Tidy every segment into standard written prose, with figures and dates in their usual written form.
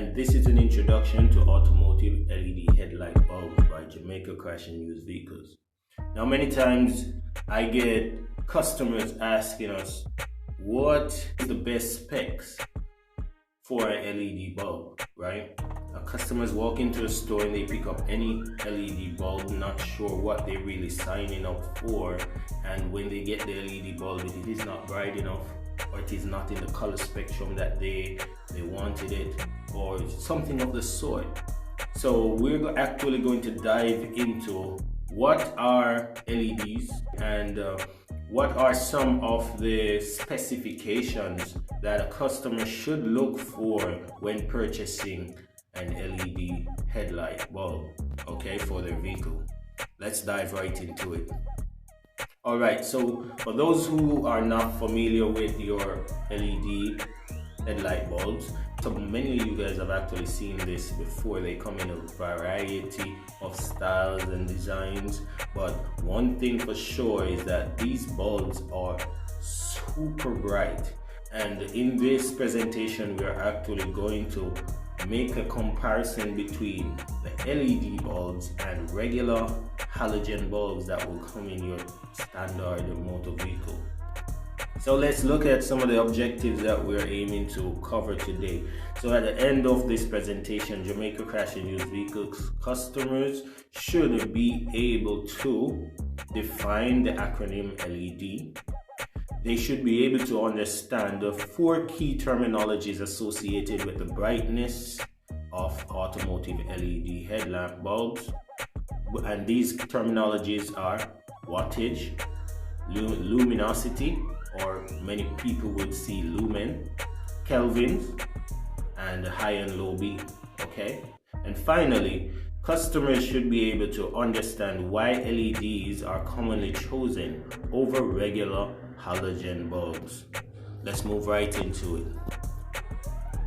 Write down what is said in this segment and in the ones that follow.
and this is an introduction to automotive LED headlight bulbs by Jamaica Crash and Used Vehicles. Now, many times I get customers asking us, what is the best specs for an LED bulb, right? Now, customers walk into a store and they pick up any LED bulb, not sure what they're really signing up for, and when they get the LED bulb, it is not bright enough, or it is not in the color spectrum that they wanted it, or something of the sort. So we're actually going to dive into what are LEDs and what are some of the specifications that a customer should look for when purchasing an LED headlight bulb, okay, for their vehicle. Let's dive right into it. Alright, so for those who are not familiar with your LED headlight bulbs, so many of you guys have actually seen this before. They come in a variety of styles and designs, but one thing for sure is that these bulbs are super bright. And in this presentation, we are actually going to make a comparison between the LED bulbs and regular halogen bulbs that will come in your standard motor vehicle. So let's look at some of the objectives that we're aiming to cover today. So at the end of this presentation, Jamaica Crash and Used Vehicles customers should be able to define the acronym LED. They should be able to understand the 4 key terminologies associated with the brightness of automotive LED headlamp bulbs. And these terminologies are wattage, luminosity, or many people would see lumen, Kelvins, and high and low beam, okay? And finally, customers should be able to understand why LEDs are commonly chosen over regular halogen bulbs. Let's move right into it.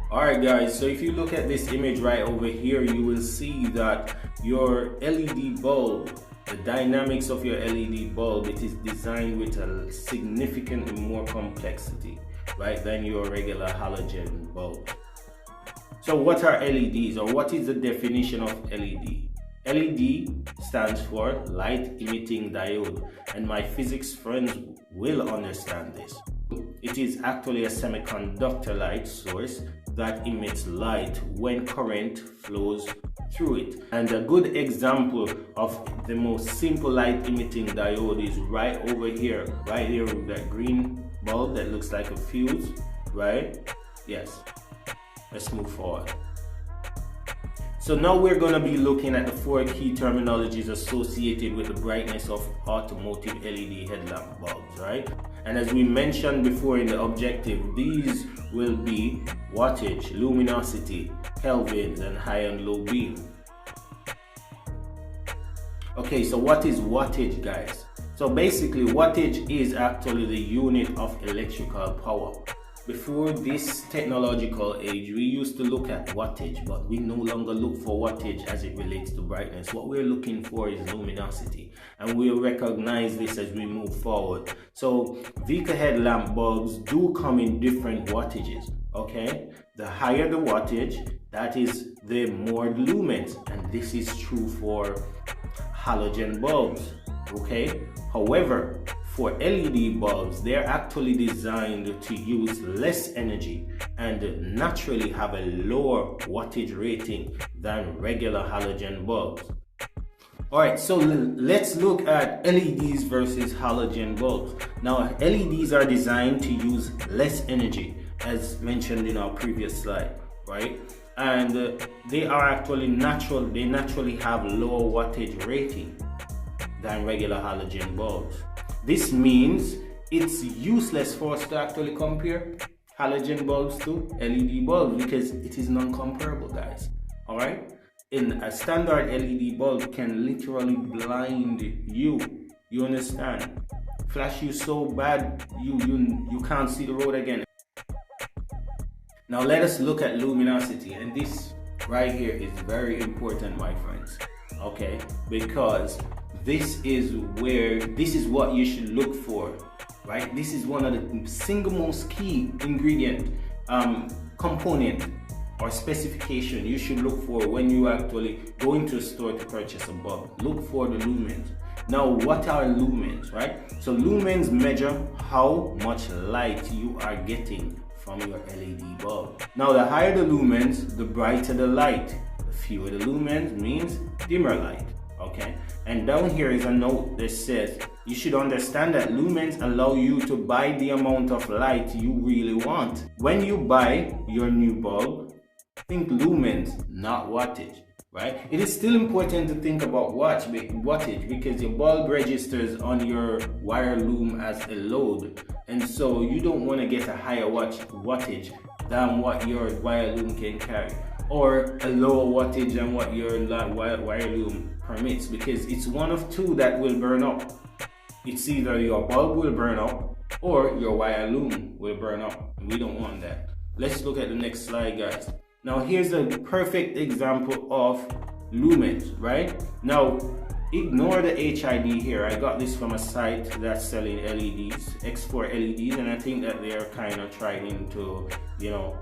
Alright guys, so if you look at this image right over here, you will see that your LED bulb, the dynamics of your LED bulb, it is designed with a significantly more complexity, right, than your regular halogen bulb. So what are LEDs, or what is the definition of LED? LED stands for light emitting diode, and my physics friends will understand this. It is actually a semiconductor light source that emits light when current flows through it. And a good example of the most simple light emitting diode is right over here, right here with that green bulb that looks like a fuse, right? Yes. Let's move forward. So now we're going to be looking at the 4 key terminologies associated with the brightness of automotive LED headlamp bulbs, right? And as we mentioned before in the objective, these will be wattage, luminosity, kelvins, and high and low beam. Okay, so what is wattage, guys? So basically, wattage is actually the unit of electrical power. Before this technological age, we used to look at wattage, but we no longer look for wattage as it relates to brightness. What we're looking for is luminosity, and we'll recognize this as we move forward. So vehicle headlamp bulbs do come in different wattages, okay? The higher the wattage, that is the more lumens, and this is true for halogen bulbs, okay? However, for LED bulbs, they're actually designed to use less energy and naturally have a lower wattage rating than regular halogen bulbs. Alright, so let's look at LEDs versus halogen bulbs. Now, LEDs are designed to use less energy, as mentioned in our previous slide, right? And they are actually they naturally have lower wattage rating than regular halogen bulbs. This means it's useless for us to actually compare halogen bulbs to LED bulbs because it is non-comparable, guys. Alright? In a standard LED bulb can literally blind you. You understand? Flash you so bad you can't see the road again. Now let us look at luminosity, and this right here is very important, my friends. Okay? Because this is what you should look for, right? This is one of the single most key ingredient component or specification you should look for when you actually go into a store to purchase a bulb. Look for the lumens. Now, what are lumens, right? So lumens measure how much light you are getting from your LED bulb. Now, the higher the lumens, the brighter the light. The fewer the lumens means dimmer light, okay? And down here is a note that says you should understand that lumens allow you to buy the amount of light you really want. When you buy your new bulb, think lumens, not wattage, right? It is still important to think about wattage because your bulb registers on your wire loom as a load, and so you don't want to get a higher wattage than what your wire loom can carry, or a lower wattage than what your wire loom permits, because it's one of two that will burn up. It's either your bulb will burn up or your wire loom will burn up. We don't want that. Let's look at the next slide, guys. Now, here's a perfect example of lumens, right? Now, ignore the HID here. I got this from a site that's selling LEDs, X4 LEDs, and I think that they're kind of trying to,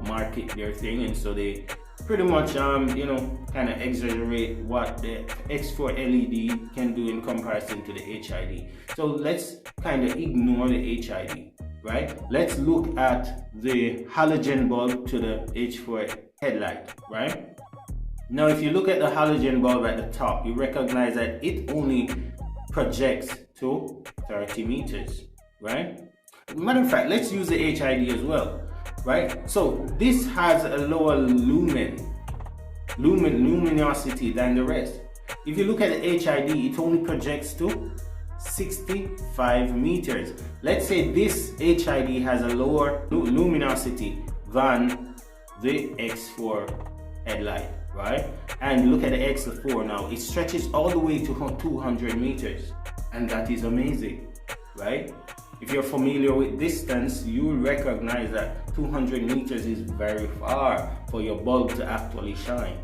market their thing, and so they pretty much, kind of exaggerate what the X4 LED can do in comparison to the HID. So let's kind of ignore the HID, right? Let's look at the halogen bulb to the H4 headlight, right? Now, if you look at the halogen bulb at the top, you recognize that it only projects to 30 meters, right? Matter of fact, let's use the HID as well, right? So this has a lower luminosity than the rest. If you look at the HID, it only projects to 65 meters. Let's say this HID has a lower luminosity than the X4 headlight, right? And look at the X4 now, it stretches all the way to 200 meters, and that is amazing, right? If you're familiar with distance, you will recognize that 200 meters is very far for your bulb to actually shine,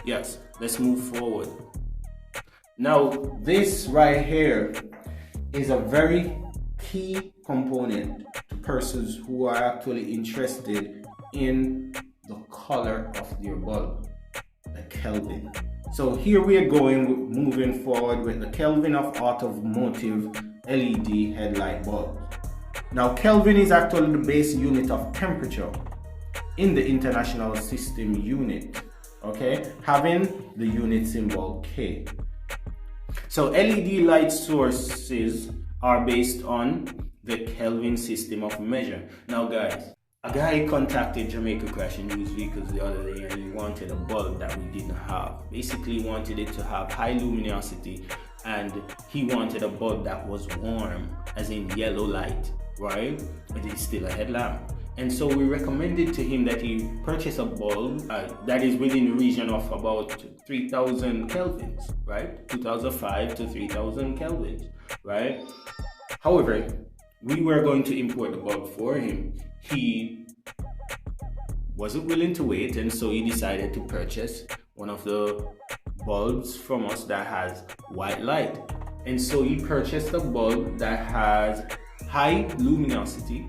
Yes, let's move forward. Now, this right here is a very key component to persons who are actually interested in the color of your bulb, the Kelvin. So here we are moving forward with the Kelvin of Automotive LED Headlight Bulbs. Now, Kelvin is actually the base unit of temperature in the International System Unit, okay, having the unit symbol K. So LED light sources are based on the Kelvin system of measure. Now, guys, a guy contacted Jamaica Crash and Used Vehicles the other day, and he wanted a bulb that we didn't have. Basically, he wanted it to have high luminosity, and he wanted a bulb that was warm, as in yellow light, right? But it's still a headlamp. And so we recommended to him that he purchase a bulb that is within the region of about 3,000 kelvins, right? 2,005 to 3,000 kelvins, right? However, we were going to import the bulb for him. He wasn't willing to wait, and so he decided to purchase one of the bulbs from us that has white light. And so he purchased a bulb that has high luminosity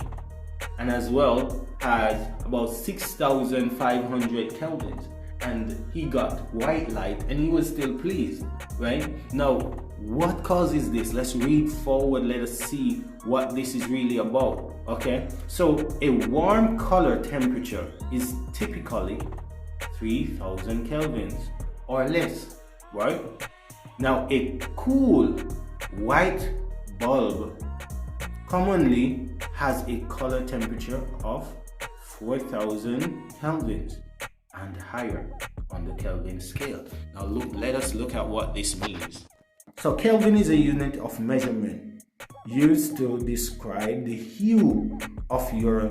and as well has about 6,500 kelvins, and he got white light and he was still pleased, right? Now, what causes this? Let's read forward. Let us see what this is really about. Okay, so a warm color temperature is typically 3,000 kelvins or less, right? Now, a cool white bulb commonly has a color temperature of 4,000 kelvins and higher on the Kelvin scale. Now, let us look at what this means. So Kelvin is a unit of measurement used to describe the hue of your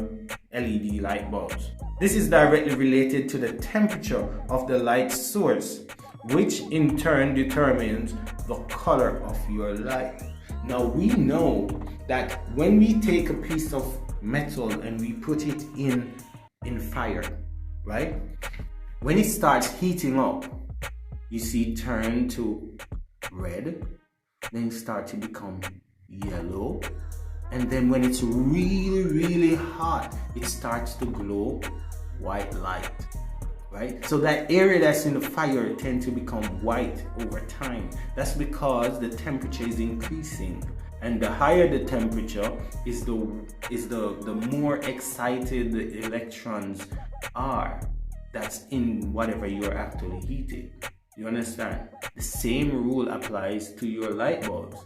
LED light bulbs. This is directly related to the temperature of the light source, which in turn determines the color of your light. Now, we know that when we take a piece of metal and we put it in fire, right? When it starts heating up, you see it turn to red, then start to become yellow, and then when it's really hot, it starts to glow white light, right? So that area that's in the fire tends to become white over time. That's because the temperature is increasing, and the higher the temperature is the more excited the electrons are that's in whatever you're actually heating. You understand? The same rule applies to your light bulbs.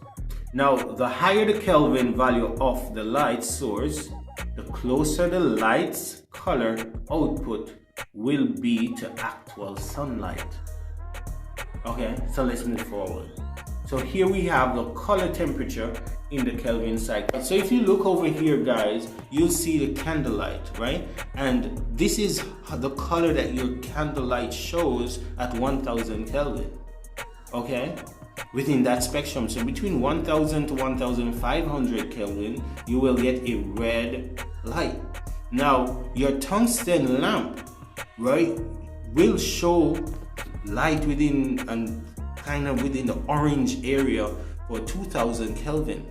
Now, the higher the Kelvin value of the light source, the closer the light's color output will be to actual sunlight. Okay, so let's move forward. So here we have the color temperature in the Kelvin cycle. So if you look over here, guys, you'll see the candlelight, right? And this is the color that your candlelight shows at 1000 Kelvin, okay? Within that spectrum, so between 1000 to 1500 Kelvin, you will get a red light. Now, your tungsten lamp, right, will show light within and kind of within the orange area for 2000 Kelvin,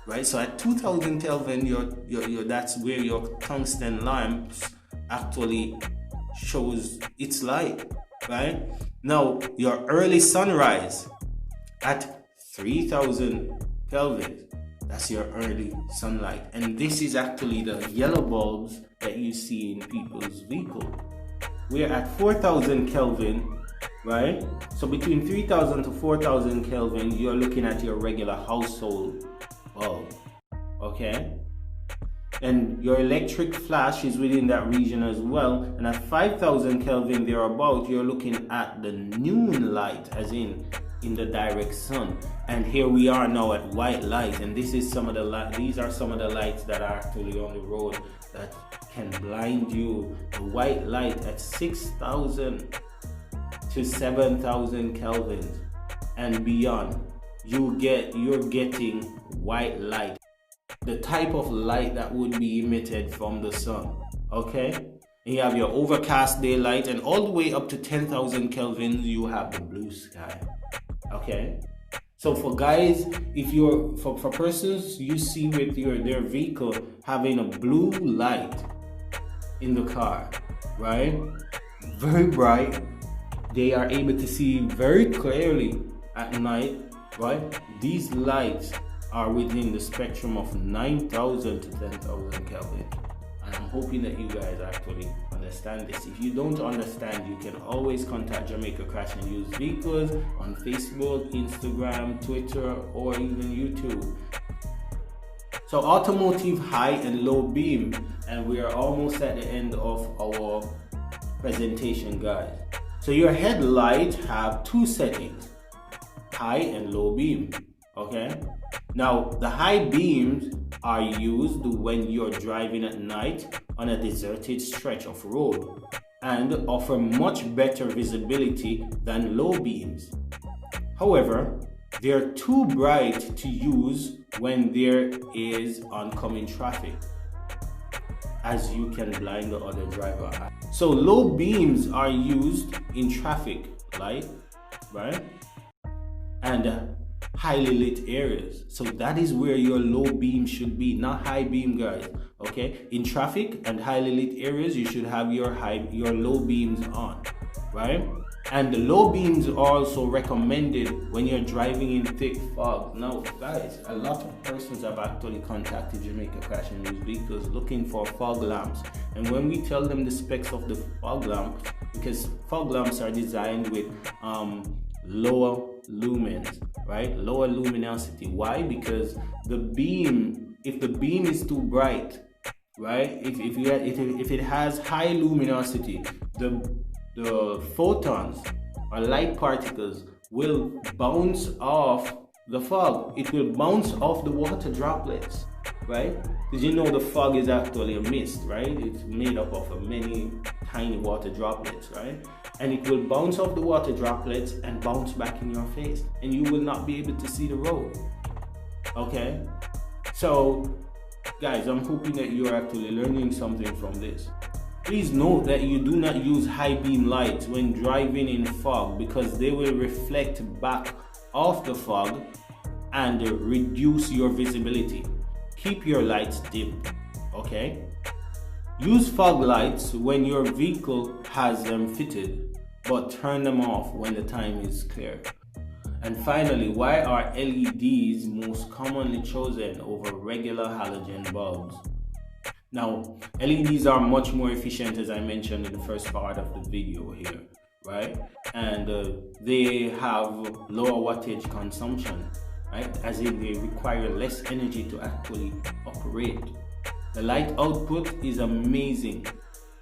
right? So at 2000 Kelvin, that's where your tungsten lamps actually shows its light, right? Now, your early sunrise at 3000 Kelvin, that's your early sunlight. And this is actually the yellow bulbs that you see in people's vehicle. We're at 4000 Kelvin, right? So between 3000 to 4000 Kelvin, you're looking at your regular household bulb, okay? And your electric flash is within that region as well. And at 5000 Kelvin thereabout, you're looking at the noon light, as in the direct sun. And here we are now at white light, and this is some of the these are some of the lights that are actually on the road that can blind you. The white light at 6000 to 7000 Kelvin and beyond, you're getting white light, the type of light that would be emitted from the sun, okay? And you have your overcast daylight, and all the way up to 10,000 Kelvin you have the blue sky, okay? So for guys, if you're for persons you see with their vehicle having a blue light in the car, right, very bright, they are able to see very clearly at night, right? These lights are within the spectrum of 9000 to 10,000 Kelvin. And I'm hoping that you guys actually understand this. If you don't understand, you can always contact Jamaica Crash and Use Vehicles on Facebook, Instagram, Twitter, or even YouTube. So automotive high and low beam, and we are almost at the end of our presentation, guys. So your headlight have two settings, high and low beam, okay? Now the high beams are used when you're driving at night on a deserted stretch of road and offer much better visibility than low beams. However, they're too bright to use when there is oncoming traffic, as you can blind the other driver. So low beams are used in traffic light, right? And highly lit areas. So that is where your low beam should be, not high beam, guys. Okay, in traffic and highly lit areas, you should have your low beams on, right? And the low beams are also recommended when you're driving in thick fog. Now, guys, a lot of persons have actually contacted Jamaica Crash and Use Vehicles looking for fog lamps. And when we tell them the specs of the fog lamp, because fog lamps are designed with lower lumens, right? Lower luminosity. Why? Because the beam, if the beam is too bright, right? If it has high luminosity, the photons or light particles will bounce off the fog. It will bounce off the water droplets, right? Because you know the fog is actually a mist, right? It's made up of many tiny water droplets, right? And it will bounce off the water droplets and bounce back in your face, and you will not be able to see the road, okay? So guys, I'm hoping that you're actually learning something from this. Please note that you do not use high beam lights when driving in fog, because they will reflect back off the fog and reduce your visibility. Keep your lights dim, okay? Use fog lights when your vehicle has them fitted, but turn them off when the time is clear. And finally, why are LEDs most commonly chosen over regular halogen bulbs? Now, LEDs are much more efficient, as I mentioned in the first part of the video here, right? And they have lower wattage consumption, right? As in they require less energy to actually operate. The light output is amazing,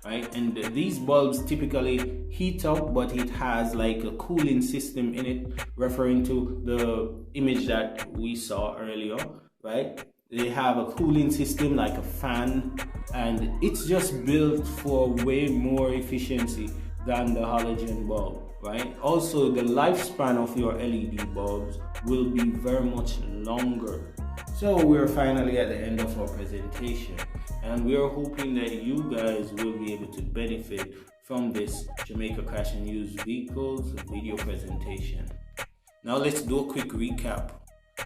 right? And these bulbs typically heat up, but it has like a cooling system in it, referring to the image that we saw earlier, right? They have a cooling system like a fan, and it's just built for way more efficiency than the halogen bulb, right? Also, the lifespan of your LED bulbs will be very much longer. So we're finally at the end of our presentation, and we're hoping that you guys will be able to benefit from this Jamaica Crash and Used Vehicles video presentation. Now let's do a quick recap.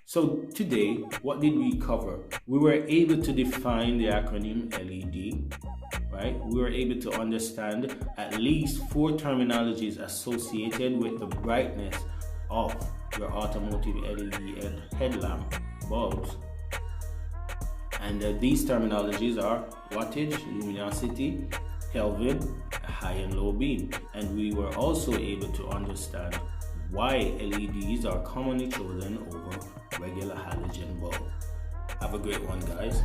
So today, what did we cover? We were able to define the acronym LED, right? We were able to understand at least 4 terminologies associated with the brightness of your automotive LED headlamp bulbs. And these terminologies are wattage, luminosity, Kelvin, high and low beam. And we were also able to understand why LEDs are commonly chosen over regular halogen bulb. Have a great one, guys.